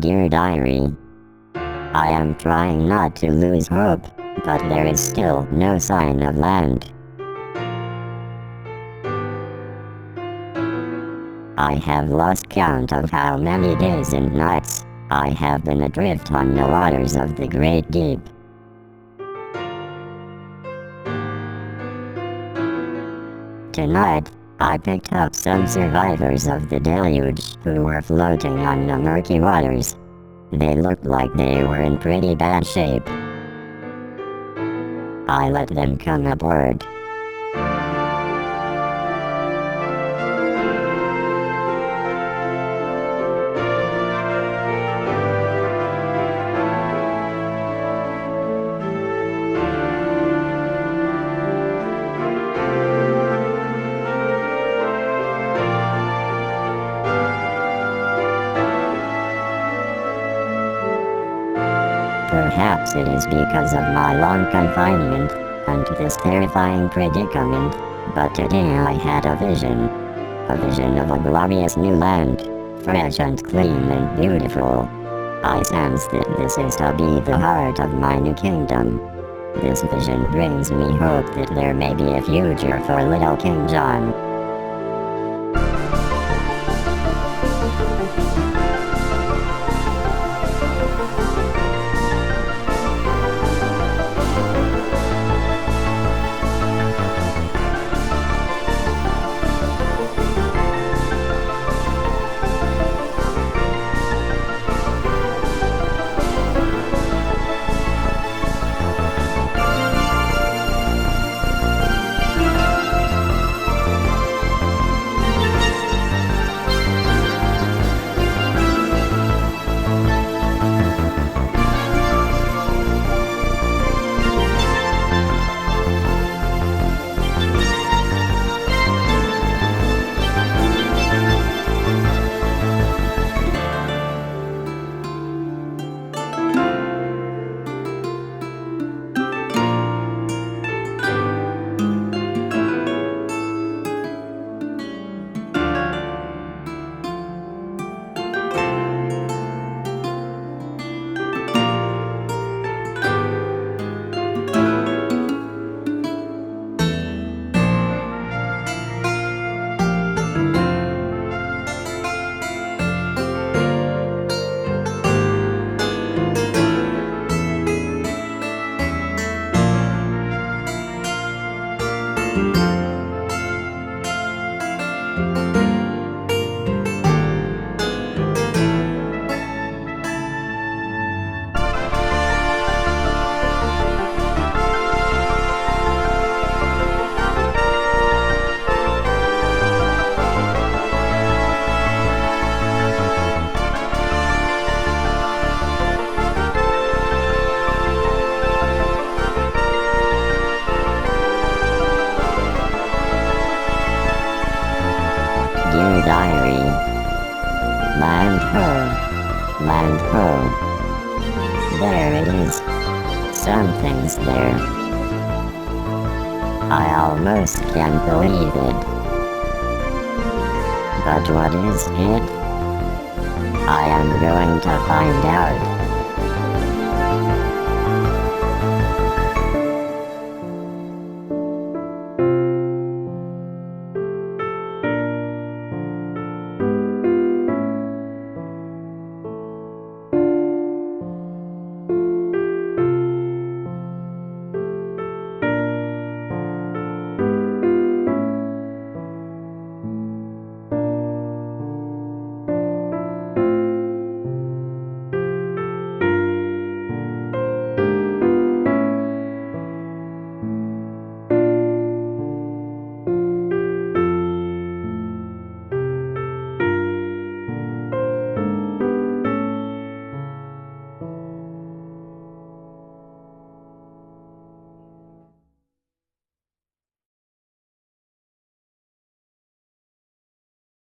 Dear Diary, I am trying not to lose hope, but there is still no sign of land. I have lost count of how many days and nights I have been adrift on the waters of the great deep. Tonight, I picked up some survivors of the deluge who were floating on the murky waters. They looked like they were in pretty bad shape. I let them come aboard. Perhaps it is because of my long confinement and this terrifying predicament, but today I had a vision of a glorious new land, fresh and clean and beautiful. I sense that this is to be the heart of my new kingdom. This vision brings me hope that there may be a future for little King John. Dear Diary, land ho, there it is, something's there. I almost can't believe it. But what is it? I am going to find out.